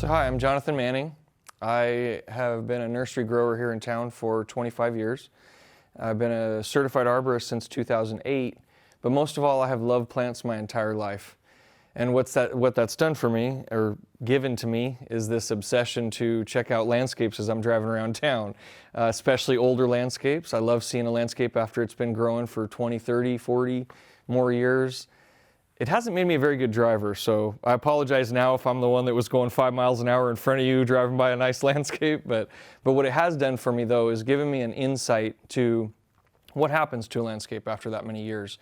So hi, I'm Jonathan Manning. I have been a nursery grower here in town for 25 years. I've been a certified arborist since 2008, but most of all I have loved plants my entire life. And what that's done for me, or given to me, is this obsession to check out landscapes as I'm driving around town, especially older landscapes. I love seeing a landscape after it's been growing for 20, 30, 40 more years. It hasn't made me a very good driver, so I apologize now if I'm the one that was going 5 miles an hour in front of you driving by a nice landscape, but what it has done for me though is given me an insight to what happens to a landscape after that many years.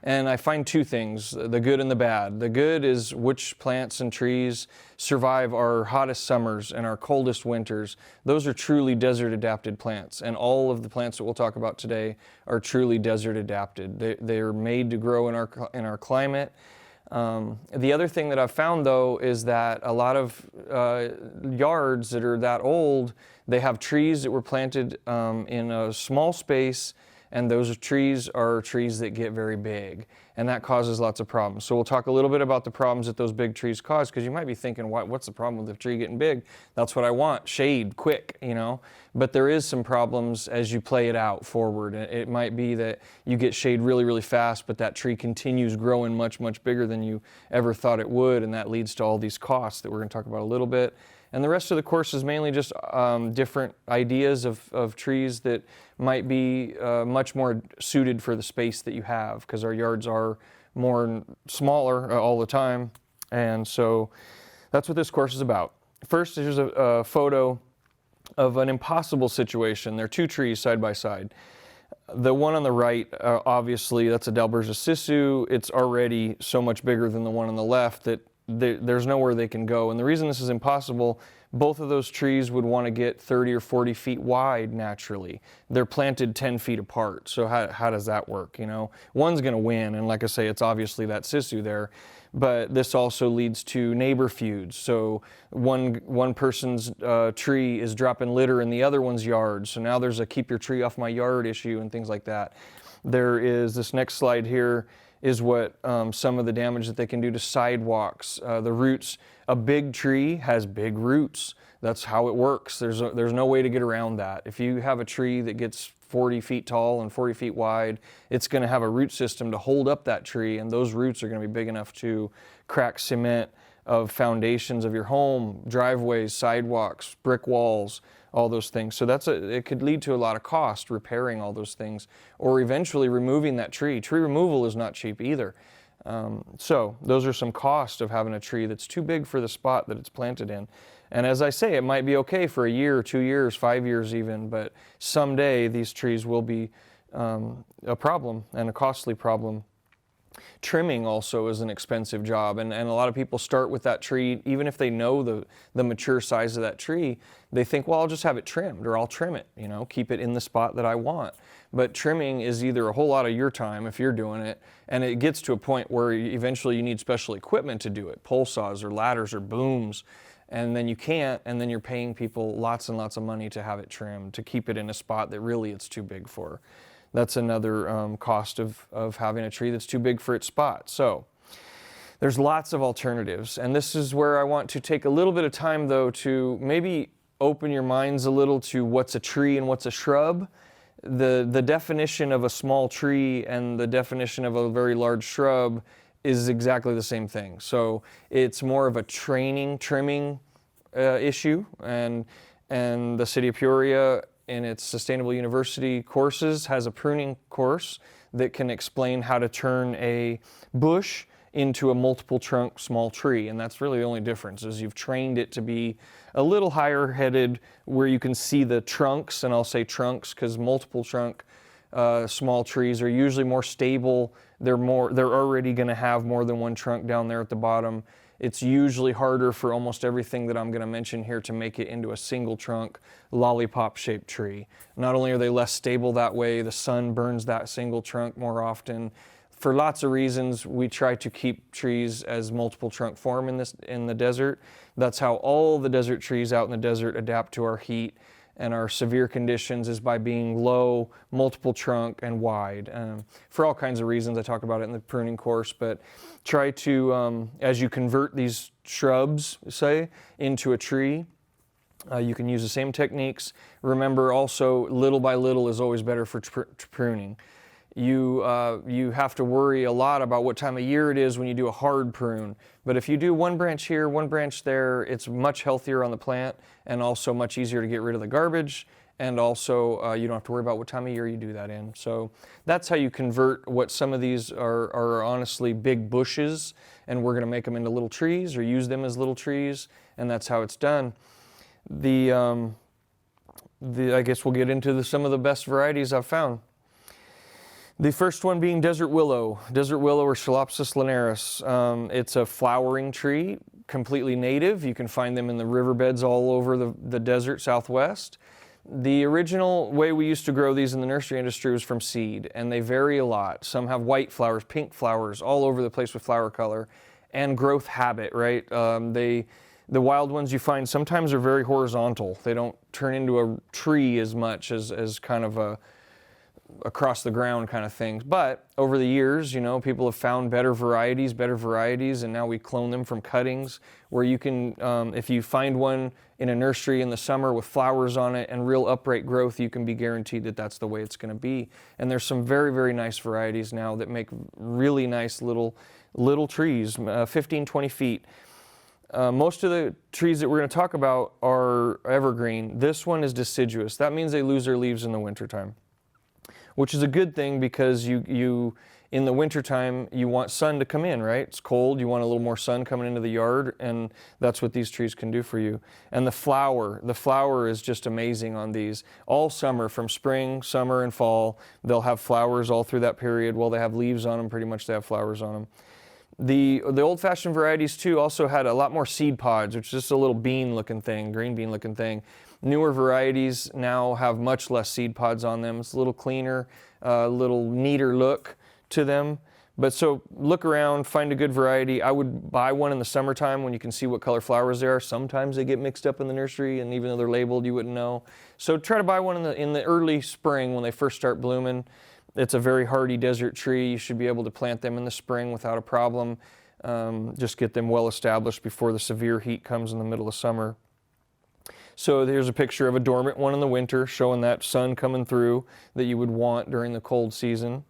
And I find two things, the good and the bad. The good is which plants and trees survive our hottest summers and our coldest winters. Those are truly desert adapted plants, and all of the plants that we'll talk about today are truly desert adapted. They're made to grow in our climate. The other thing that I've found though is that a lot of yards that are that old, they have trees that were planted in a small space, and those trees are trees that get very big, and that causes lots of problems. So we'll talk a little bit about the problems that those big trees cause, because you might be thinking, what's the problem with the tree getting big? That's what I want, shade, quick, you know? But there is some problems as you play it out forward. It might be that you get shade really, really fast, but that tree continues growing much, much bigger than you ever thought it would, and that leads to all these costs that we're gonna talk about a little bit. And the rest of the course is mainly just different ideas of trees that might be much more suited for the space that you have, because our yards are smaller all the time. And so that's what this course is about. First, here's a photo of an impossible situation. There are two trees side by side. The one on the right, obviously, that's a Dalbergia sisu. It's already so much bigger than the one on the left that there's nowhere they can go. And the reason this is impossible, both of those trees would want to get 30 or 40 feet wide naturally. They're planted 10 feet apart. So how does that work? You know, one's going to win. And like I say, it's obviously that sisu there. But this also leads to neighbor feuds. So one person's tree is dropping litter in the other one's yard. So now there's a keep your tree off my yard issue and things like that. There is this next slide here is what some of the damage that they can do to sidewalks. The roots, a big tree has big roots. That's how it works. There's no way to get around that. If you have a tree that gets 40 feet tall and 40 feet wide, it's gonna have a root system to hold up that tree, and those roots are gonna be big enough to crack cement of foundations of your home, driveways, sidewalks, brick walls, all those things. So it could lead to a lot of cost repairing all those things, or eventually removing that tree. Tree removal is not cheap either. So those are some costs of having a tree that's too big for the spot that it's planted in. And as I say, it might be okay for a year, 2 years, 5 years even, but someday these trees will be a problem, and a costly problem. Trimming also is an expensive job, and a lot of people start with that tree, even if they know the mature size of that tree, they think, well, I'll just have it trimmed, or I'll trim it, you know, keep it in the spot that I want. But trimming is either a whole lot of your time if you're doing it, and it gets to a point where eventually you need special equipment to do it, pole saws or ladders or booms, and then you can't, and then you're paying people lots and lots of money to have it trimmed, to keep it in a spot that really it's too big for. That's another cost of having a tree that's too big for its spot. So there's lots of alternatives, and this is where I want to take a little bit of time though to maybe open your minds a little to what's a tree and what's a shrub. The definition of a small tree and the definition of a very large shrub is exactly the same thing. So it's more of a trimming issue, and the City of Peoria in its Sustainable University courses has a pruning course that can explain how to turn a bush into a multiple trunk small tree. And that's really the only difference, is you've trained it to be a little higher headed where you can see the trunks, and I'll say trunks because multiple trunk small trees are usually more stable. They're already gonna have more than one trunk down there at the bottom. It's usually harder for almost everything that I'm going to mention here to make it into a single trunk, lollipop shaped tree. Not only are they less stable that way, the sun burns that single trunk more often. For lots of reasons, we try to keep trees as multiple trunk form in the desert. That's how all the desert trees out in the desert adapt to our heat. and our severe conditions is by being low, multiple trunk, and wide. For all kinds of reasons, I talk about it in the pruning course, but try to, as you convert these shrubs, say, into a tree, you can use the same techniques. Remember also, little by little is always better for pruning. You have to worry a lot about what time of year it is when you do a hard prune. But if you do one branch here, one branch there, it's much healthier on the plant and also much easier to get rid of the garbage. And also you don't have to worry about what time of year you do that in. So that's how you convert what some of these are honestly big bushes, and we're going to make them into little trees or use them as little trees, and that's how it's done. I guess we'll get into some of the best varieties I've found. The first one being desert willow. Desert willow, or Schelopsis linearis. It's a flowering tree, completely native. You can find them in the riverbeds all over the desert southwest. The original way we used to grow these in the nursery industry was from seed, and they vary a lot. Some have white flowers, pink flowers, all over the place with flower color, and growth habit, right? The wild ones you find sometimes are very horizontal. They don't turn into a tree as much as kind of a across the ground kind of things. But over the years, you know, people have found better varieties, and now we clone them from cuttings where you can, if you find one in a nursery in the summer with flowers on it and real upright growth, you can be guaranteed that that's the way it's going to be. And there's some very, very nice varieties now that make really nice little trees, 15, 20 feet. Most of the trees that we're going to talk about are evergreen. This one is deciduous. That means they lose their leaves in the wintertime, which is a good thing because you in the wintertime, you want sun to come in, right? It's cold, you want a little more sun coming into the yard, and that's what these trees can do for you. And the flower is just amazing on these. All summer, from spring, summer, and fall, they'll have flowers all through that period. Well, they have leaves on them, pretty much they have flowers on them. The old-fashioned varieties, too, also had a lot more seed pods, which is just a little bean-looking thing, green bean-looking thing. Newer varieties now have much less seed pods on them. It's a little cleaner, a little neater look to them. But so look around, find a good variety. I would buy one in the summertime when you can see what color flowers they are. Sometimes they get mixed up in the nursery, and even though they're labeled, you wouldn't know. So try to buy one in the early spring when they first start blooming. It's a very hardy desert tree. You should be able to plant them in the spring without a problem. Just get them well established before the severe heat comes in the middle of summer. So here's a picture of a dormant one in the winter, showing that sun coming through that you would want during the cold season.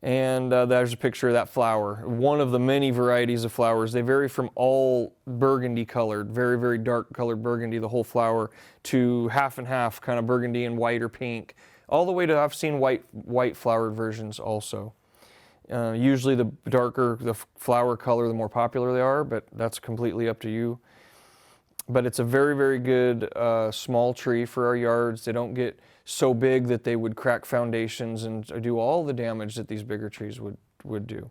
And there's a picture of that flower. One of the many varieties of flowers. They vary from all burgundy colored, very, very dark colored burgundy, the whole flower, to half and half, kind of burgundy and white or pink, all the way to, I've seen white flowered versions also. Usually the darker the flower color, the more popular they are, but that's completely up to you. But it's a very, very good small tree for our yards. They don't get so big that they would crack foundations and do all the damage that these bigger trees would do.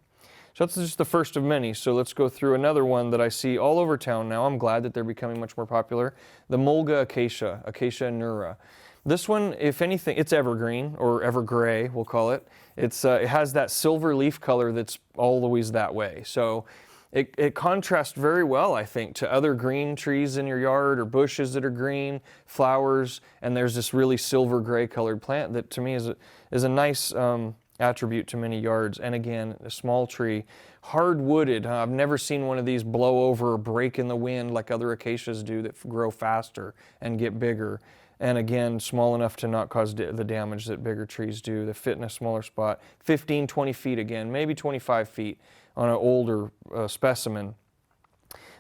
So that's just the first of many. So let's go through another one that I see all over town now. I'm glad that they're becoming much more popular. The Mulga Acacia, Acacia neura. This one, if anything, it's evergreen, or evergray, we'll call it. It has that silver leaf color that's always that way. So it contrasts very well, I think, to other green trees in your yard or bushes that are green, flowers, and there's this really silver gray colored plant that to me is a nice attribute to many yards. And again, a small tree, hard-wooded. I've never seen one of these blow over or break in the wind like other acacias do that grow faster and get bigger. And again, small enough to not cause the damage that bigger trees do. They fit in a smaller spot. 15, 20 feet again, maybe 25 feet on an older specimen.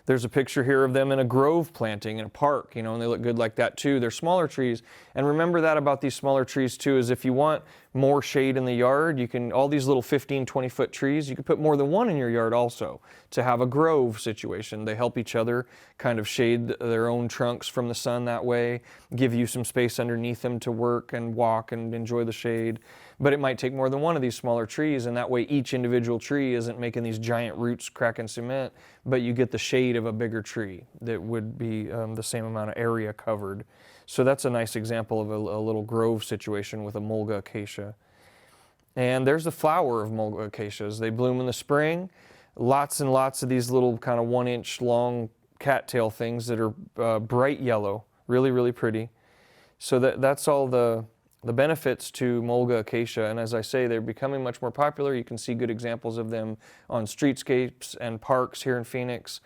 There's a picture here of them in a grove planting in a park, you know, and they look good like that too. They're smaller trees. And remember that about these smaller trees too, is if you want more shade in the yard, you can, all these little 15, 20 foot trees, you can put more than one in your yard also to have a grove situation. They help each other kind of shade their own trunks from the sun that way, give you some space underneath them to work and walk and enjoy the shade. But it might take more than one of these smaller trees, and that way each individual tree isn't making these giant roots cracking cement, but you get the shade of a bigger tree that would be the same amount of area covered. So that's a nice example of a little grove situation with a Mulga Acacia. And there's the flower of Mulga Acacias. They bloom in the spring. Lots and lots of these little kind of 1 inch long cattail things that are bright yellow, really, really pretty. So that's all the benefits to Mulga Acacia. And as I say, they're becoming much more popular. You can see good examples of them on streetscapes and parks here in Phoenix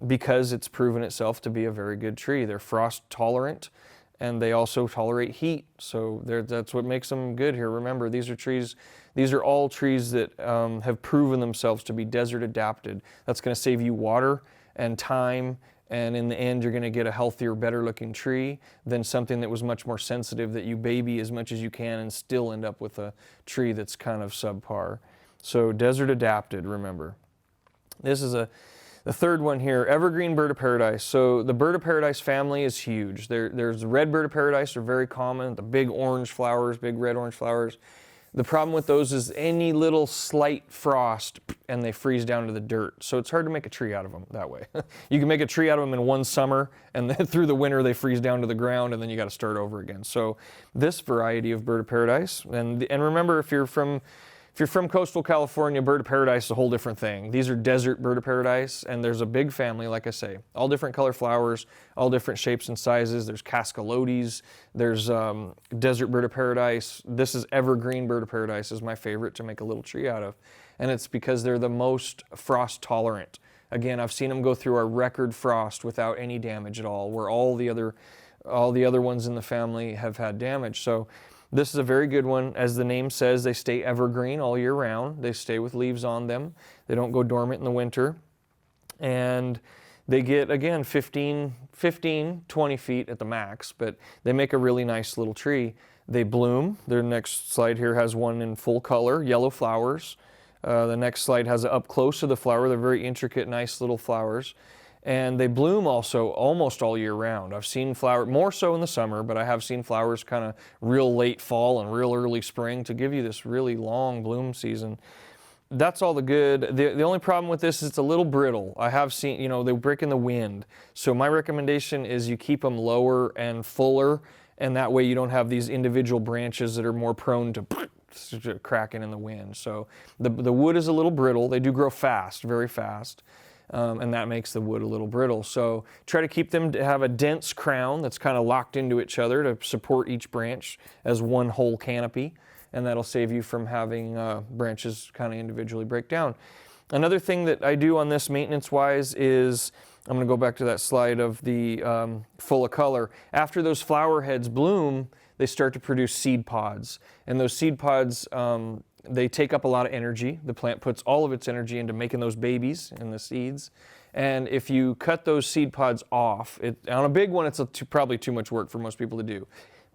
because it's proven itself to be a very good tree. They're frost tolerant and they also tolerate heat. So that's what makes them good here. Remember, these are all trees that have proven themselves to be desert adapted. That's going to save you water and time, and in the end you're going to get a healthier, better looking tree than something that was much more sensitive that you baby as much as you can and still end up with a tree that's kind of subpar. So desert adapted, remember. This is the third one here, Evergreen Bird of Paradise. So the Bird of Paradise family is huge. There's the red Bird of Paradise, are very common, the big orange flowers, big red orange flowers. The problem with those is any little slight frost and they freeze down to the dirt. So it's hard to make a tree out of them that way. You can make a tree out of them in one summer and then through the winter they freeze down to the ground and then you got to start over again. So this variety of Bird of Paradise, and remember, if you're from coastal California, Bird of Paradise is a whole different thing. These are desert Bird of Paradise, and there's a big family, like I say, all different color flowers, all different shapes and sizes. There's Cascalotes, there's desert Bird of Paradise. This is Evergreen Bird of Paradise is my favorite to make a little tree out of, and it's because they're the most frost tolerant. Again, I've seen them go through a record frost without any damage at all, where all the other ones in the family have had damage. So this is a very good one. As the name says, they stay evergreen all year round. They stay with leaves on them. They don't go dormant in the winter. And they get, again, 15, 20 feet at the max, but they make a really nice little tree. They bloom. Their next slide here has one in full color, yellow flowers. The next slide has it up close to the flower. They're very intricate, nice little flowers. And they bloom also almost all year round. I've seen flowers, more so in the summer, but I have seen flowers kind of real late fall and real early spring to give you this really long bloom season. That's all the good. The only problem with this is it's a little brittle. I have seen, they break in the wind. So my recommendation is you keep them lower and fuller, and that way you don't have these individual branches that are more prone to cracking in the wind. So the wood is a little brittle. They do grow fast, very fast. And that makes the wood a little brittle. So try to keep them to have a dense crown that's kind of locked into each other to support each branch as one whole canopy, and that'll save you from having branches kind of individually break down. Another thing that I do on this maintenance-wise is, I'm going to go back to that slide of the full of color. After those flower heads bloom, they start to produce seed pods, and those seed pods they take up a lot of energy. The plant puts all of its energy into making those babies and the seeds. And if you cut those seed pods off, on a big one, it's probably too much work for most people to do.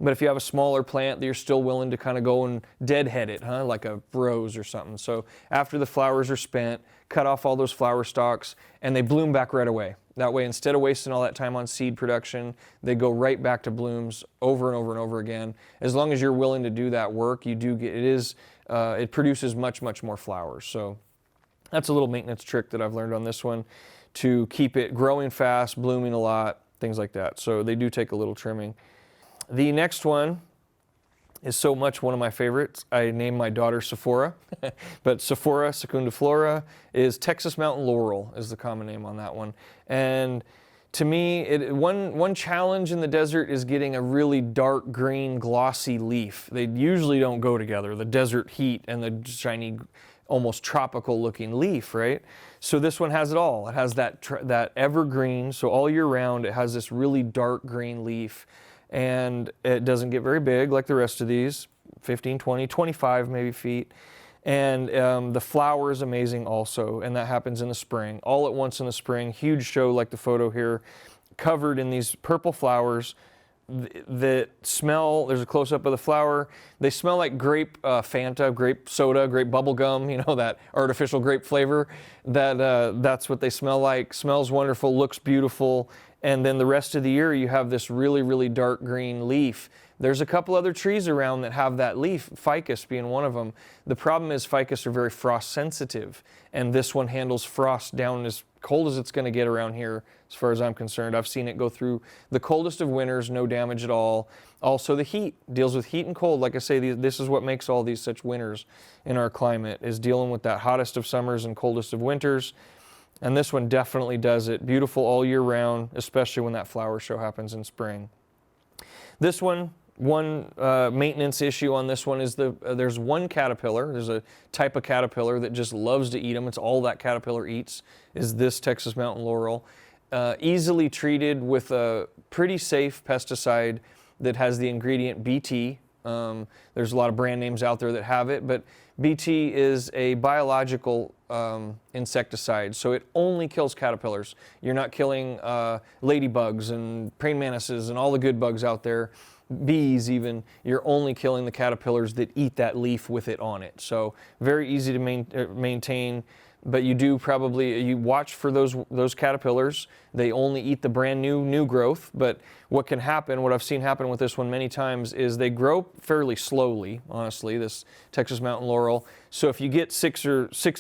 But if you have a smaller plant that you're still willing to kind of go and deadhead it, like a rose or something. So after the flowers are spent, cut off all those flower stalks and they bloom back right away. That way, instead of wasting all that time on seed production, they go right back to blooms over and over and over again. As long as you're willing to do that work, you do get, it produces much, much more flowers. So that's a little maintenance trick that I've learned on this one to keep it growing fast, blooming a lot, things like that. So they do take a little trimming. The next one is so much one of my favorites. I named my daughter Sephora, but Sephora secundiflora is Texas Mountain Laurel is the common name on that one. And to me, one challenge in the desert is getting a really dark green glossy leaf. They usually don't go together, the desert heat and the shiny, almost tropical looking leaf, right? So this one has it all. It has that evergreen, so all year round it has this really dark green leaf. And it doesn't get very big like the rest of these, 15, 20, 25 maybe feet. And the flower is amazing also, and that happens in the spring, all at once in the spring. Huge show like the photo here, covered in these purple flowers that smell, there's a close-up of the flower, they smell like grape Fanta, grape soda, grape bubble gum, that artificial grape flavor. That's what they smell like. Smells wonderful, looks beautiful. And then the rest of the year you have this really, really dark green leaf. There's a couple other trees around that have that leaf, ficus being one of them. The problem is ficus are very frost sensitive, and this one handles frost down as cold as it's going to get around here as far as I'm concerned. I've seen it go through the coldest of winters, no damage at all. Also the heat, deals with heat and cold. Like I say, this is what makes all these such winters in our climate, is dealing with that hottest of summers and coldest of winters. And this one definitely does it. Beautiful all year round, especially when that flower show happens in spring. This one maintenance issue on this one is there's one caterpillar. There's a type of caterpillar that just loves to eat them. It's all that caterpillar eats is this Texas mountain laurel. Easily treated with a pretty safe pesticide that has the ingredient BT. There's a lot of brand names out there that have it, but BT is a biological insecticide, so it only kills caterpillars. You're not killing ladybugs and praying mantises and all the good bugs out there, bees even. You're only killing the caterpillars that eat that leaf with it on it. So very easy to maintain. But you do you watch for those caterpillars. They only eat the brand new growth. But what can happen, what I've seen happen with this one many times, is they grow fairly slowly, honestly, this Texas mountain laurel. So if you get 6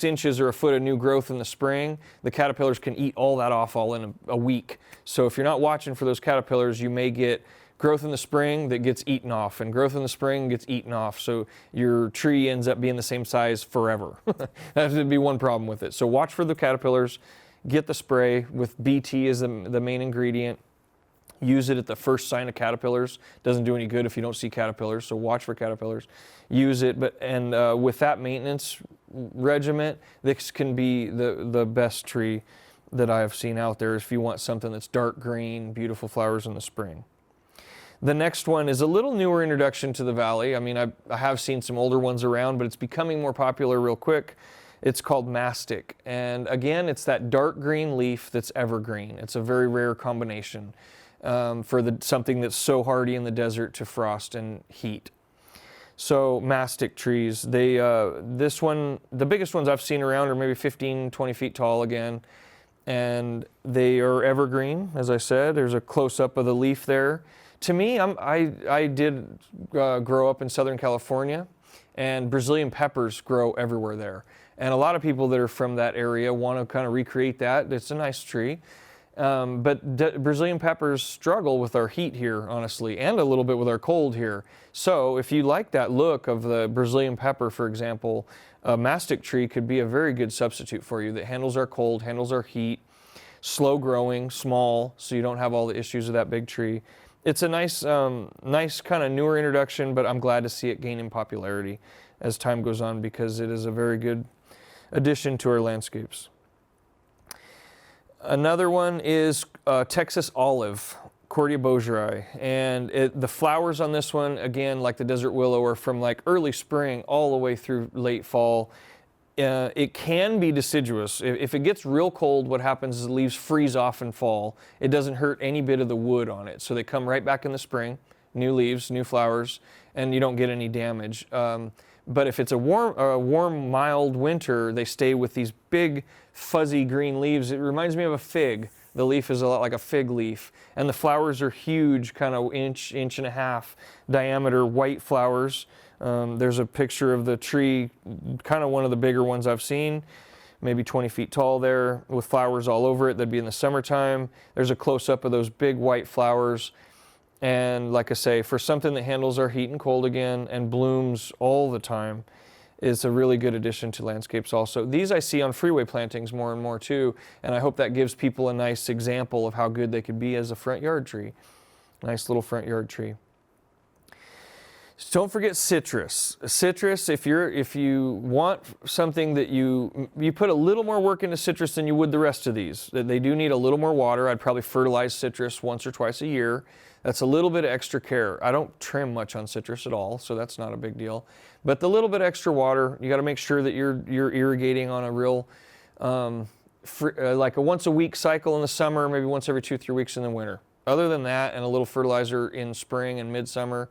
inches or a foot of new growth in the spring, the caterpillars can eat all that off all in a week. So if you're not watching for those caterpillars, you may get growth in the spring that gets eaten off, and growth in the spring gets eaten off, so your tree ends up being the same size forever. That would be one problem with it. So watch for the caterpillars, get the spray with BT as the main ingredient. Use it at the first sign of caterpillars. Doesn't do any good if you don't see caterpillars, so watch for caterpillars. Use it, with that maintenance regiment, this can be the best tree that I have seen out there if you want something that's dark green, beautiful flowers in the spring. The next one is a little newer introduction to the valley. I mean, I have seen some older ones around, but it's becoming more popular real quick. It's called Mastic. And again, it's that dark green leaf that's evergreen. It's a very rare combination for something that's so hardy in the desert to frost and heat. So Mastic trees, this one, the biggest ones I've seen around are maybe 15, 20 feet tall again. And they are evergreen, as I said. There's a close-up of the leaf there. To me, I did grow up in Southern California, and Brazilian peppers grow everywhere there. And a lot of people that are from that area want to kind of recreate that. It's a nice tree. But Brazilian peppers struggle with our heat here, honestly, and a little bit with our cold here. So if you like that look of the Brazilian pepper, for example, a Mastic tree could be a very good substitute for you that handles our cold, handles our heat, slow growing, small, so you don't have all the issues of that big tree. It's a nice kind of newer introduction, but I'm glad to see it gain in popularity as time goes on because it is a very good addition to our landscapes. Another one is Texas olive, Cordia bogerii, and the flowers on this one, again, like the desert willow, are from like early spring all the way through late fall. It can be deciduous. If it gets real cold, what happens is the leaves freeze off and fall. It doesn't hurt any bit of the wood on it. So they come right back in the spring, new leaves, new flowers, and you don't get any damage. But if it's a warm, mild winter, they stay with these big, fuzzy green leaves. It reminds me of a fig. The leaf is a lot like a fig leaf. And the flowers are huge, kind of inch and a half diameter white flowers. There's a picture of the tree, kind of one of the bigger ones I've seen, maybe 20 feet tall there with flowers all over it. That'd be in the summertime. There's a close-up of those big white flowers. And like I say, for something that handles our heat and cold again and blooms all the time, is a really good addition to landscapes also. These I see on freeway plantings more and more too, and I hope that gives people a nice example of how good they could be as a front yard tree. Nice little front yard tree. So don't forget citrus. Citrus, if you want something that you put a little more work into citrus than you would the rest of these. They do need a little more water. I'd probably fertilize citrus once or twice a year. That's a little bit of extra care. I don't trim much on citrus at all, so that's not a big deal. But the little bit extra water, you got to make sure that you're irrigating on a real, like a once a week cycle in the summer, maybe once every 2-3 weeks in the winter. Other than that, and a little fertilizer in spring and midsummer,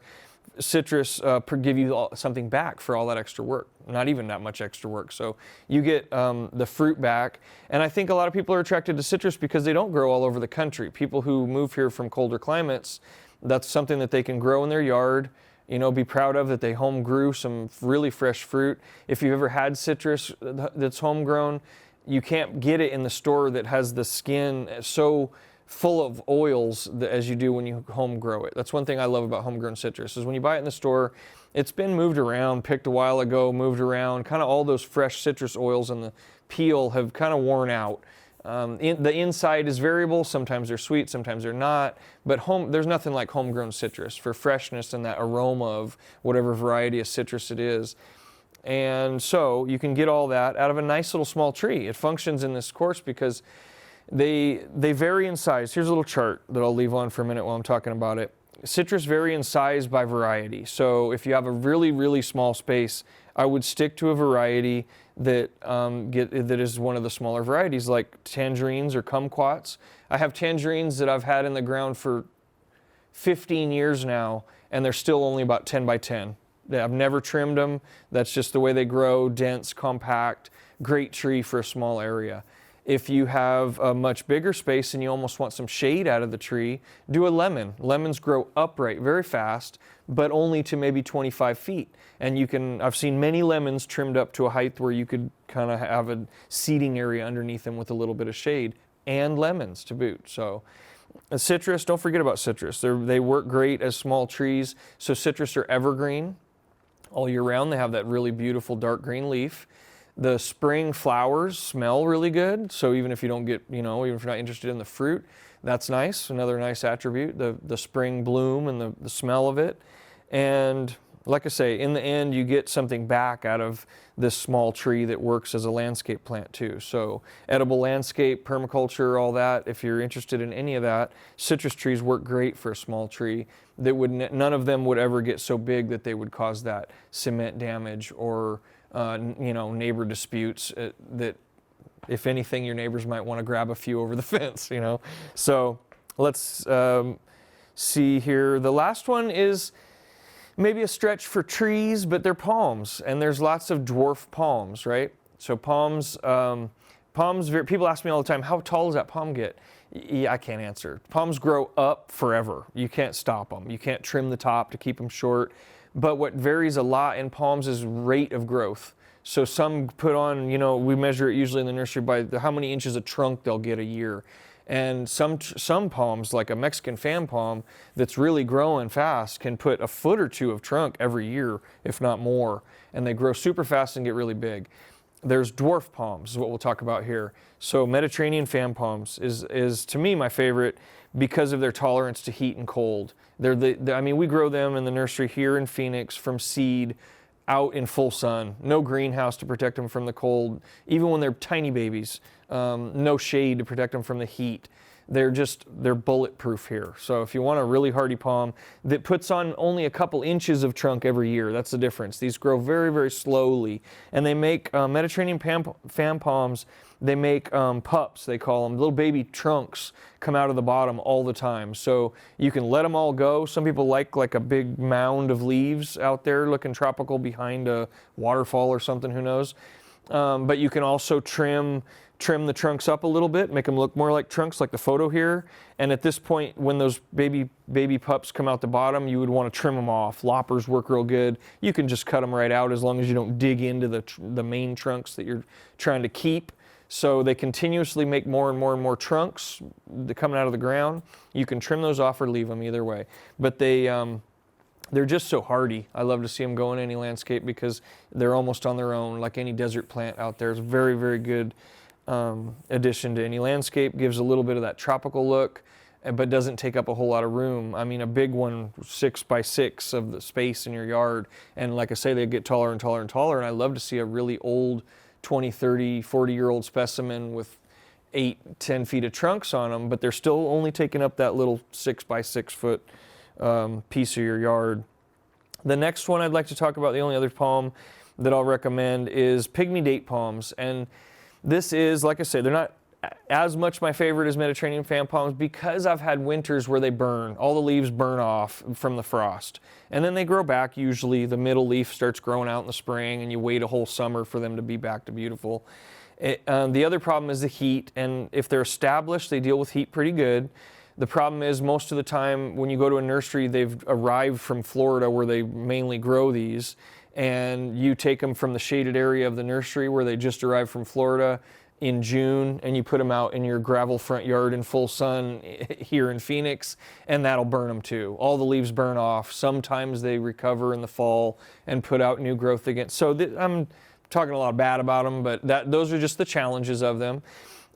citrus give you something back for all that extra work. Not even that much extra work. So you get the fruit back. And I think a lot of people are attracted to citrus because they don't grow all over the country. People who move here from colder climates, that's something that they can grow in their yard, you know, be proud of that they home grew some really fresh fruit. If you've ever had citrus that's homegrown, you can't get it in the store that has the skin so full of oils as you do when you home grow it. That's one thing I love about homegrown citrus is when you buy it in the store, it's been moved around, picked a while ago, moved around, kind of all those fresh citrus oils and the peel have kind of worn out. The inside is variable. Sometimes they're sweet, sometimes they're not. But there's nothing like homegrown citrus for freshness and that aroma of whatever variety of citrus it is. And so you can get all that out of a nice little small tree. It functions in this course because they vary in size. Here's a little chart that I'll leave on for a minute while I'm talking about it. Citrus vary in size by variety. So if you have a really, really small space, I would stick to a variety that that is one of the smaller varieties, like tangerines or kumquats. I have tangerines that I've had in the ground for 15 years now, and they're still only about 10 by 10. I've never trimmed them. That's just the way they grow, dense, compact, great tree for a small area. If you have a much bigger space and you almost want some shade out of the tree, do a lemon. Lemons grow upright very fast, but only to maybe 25 feet. And I've seen many lemons trimmed up to a height where you could kind of have a seating area underneath them with a little bit of shade, and lemons to boot. So citrus, don't forget about citrus. They work great as small trees. So citrus are evergreen all year round. They have that really beautiful dark green leaf. The spring flowers smell really good. So even if you don't get, even if you're not interested in the fruit, that's nice. Another nice attribute, the spring bloom and the smell of it. And like I say, in the end, you get something back out of this small tree that works as a landscape plant too. So edible landscape, permaculture, all that, if you're interested in any of that, citrus trees work great for a small tree. None of them would ever get so big that they would cause that cement damage or neighbor disputes that, if anything, your neighbors might want to grab a few over the fence, So let's see here. The last one is maybe a stretch for trees, but they're palms, and there's lots of dwarf palms, right? So palms, people ask me all the time, how tall does that palm get? Yeah, I can't answer. Palms grow up forever. You can't stop them. You can't trim the top to keep them short. But what varies a lot in palms is rate of growth. So some put on, we measure it usually in the nursery by how many inches of trunk they'll get a year. And some palms, like a Mexican fan palm that's really growing fast, can put a foot or two of trunk every year, if not more. And they grow super fast and get really big. There's dwarf palms, is what we'll talk about here. So Mediterranean fan palms is to me my favorite because of their tolerance to heat and cold. We grow them in the nursery here in Phoenix from seed out in full sun. No greenhouse to protect them from the cold. Even when they're tiny babies, no shade to protect them from the heat. They're bulletproof here. So if you want a really hardy palm that puts on only a couple inches of trunk every year, that's the difference. These grow very, very slowly. And they make Mediterranean fan palms, they make pups, they call them, little baby trunks come out of the bottom all the time. So you can let them all go. Some people like a big mound of leaves out there looking tropical behind a waterfall or something, who knows. But you can also trim the trunks up a little bit, make them look more like trunks, like the photo here. And at this point, when those baby pups come out the bottom, you would want to trim them off. Loppers work real good. You can just cut them right out as long as you don't dig into the main trunks that you're trying to keep. So they continuously make more and more and more trunks coming out of the ground. You can trim those off or leave them either way. But they're just so hardy. I love to see them go in any landscape because they're almost on their own, like any desert plant out there. It's a very, very good addition to any landscape. Gives a little bit of that tropical look, but doesn't take up a whole lot of room. I mean, a big one, 6 by 6 of the space in your yard. And like I say, they get taller and taller and taller. And I love to see a really old 20, 30, 40-year-old specimen with 8, 10 feet of trunks on them, but they're still only taking up that little 6 by 6 foot piece of your yard. The next one I'd like to talk about, the only other palm that I'll recommend, is Pygmy date palms. And this is, like I say, they're not as much my favorite as Mediterranean fan palms because I've had winters where they burn. All the leaves burn off from the frost. And then they grow back. Usually the middle leaf starts growing out in the spring and you wait a whole summer for them to be back to beautiful. The other problem is the heat. And if they're established, they deal with heat pretty good. The problem is most of the time when you go to a nursery, they've arrived from Florida where they mainly grow these. And you take them from the shaded area of the nursery where they just arrived from Florida in June, and you put them out in your gravel front yard in full sun here in Phoenix, and that'll burn them too. All the leaves burn off. Sometimes they recover in the fall and put out new growth again. So I'm talking a lot bad about them, but those are just the challenges of them.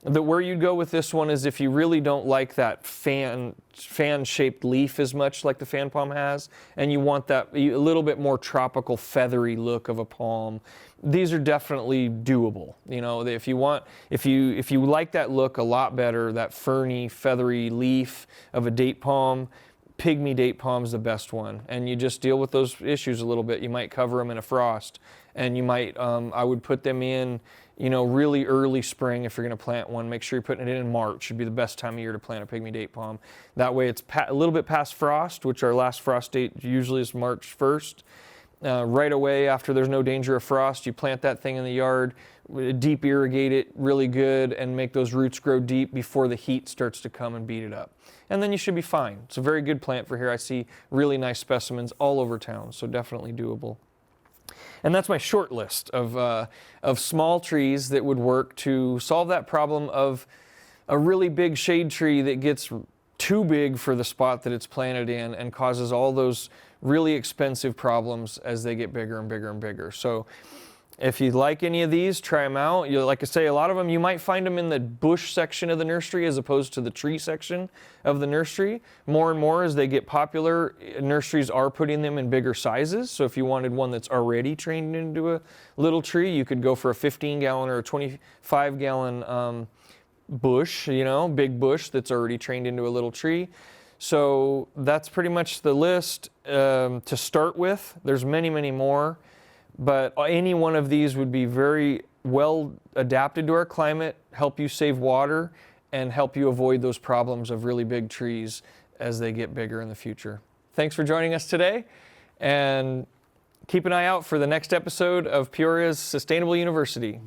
Where you'd go with this one is if you really don't like that fan-shaped leaf as much like the fan palm has, and you want that a little bit more tropical, feathery look of a palm. These are definitely doable. You know, if you like that look a lot better, that ferny, feathery leaf of a date palm, Pygmy date palm is the best one, and you just deal with those issues a little bit. You might cover them in a frost, and you might, I would put them in, you know, really early spring if you're going to plant one. Make sure you're putting it in March. Should be the best time of year to plant a Pygmy date palm. That way it's a little bit past frost, which our last frost date usually is March 1st. Right away after there's no danger of frost, you plant that thing in the yard, deep irrigate it really good, and make those roots grow deep before the heat starts to come and beat it up. And then you should be fine. It's a very good plant for here. I see really nice specimens all over town, so definitely doable. And that's my short list of small trees that would work to solve that problem of a really big shade tree that gets too big for the spot that it's planted in and causes all those really expensive problems as they get bigger and bigger and bigger. So if you like any of these, try them out. Like I say, a lot of them, you might find them in the bush section of the nursery as opposed to the tree section of the nursery. More and more as they get popular, nurseries are putting them in bigger sizes. So if you wanted one that's already trained into a little tree, you could go for a 15-gallon or a 25-gallon bush, you know, big bush that's already trained into a little tree. So that's pretty much the list to start with. There's many, many more. But any one of these would be very well adapted to our climate, help you save water, and help you avoid those problems of really big trees as they get bigger in the future. Thanks for joining us today, and keep an eye out for the next episode of Peoria's Sustainable University.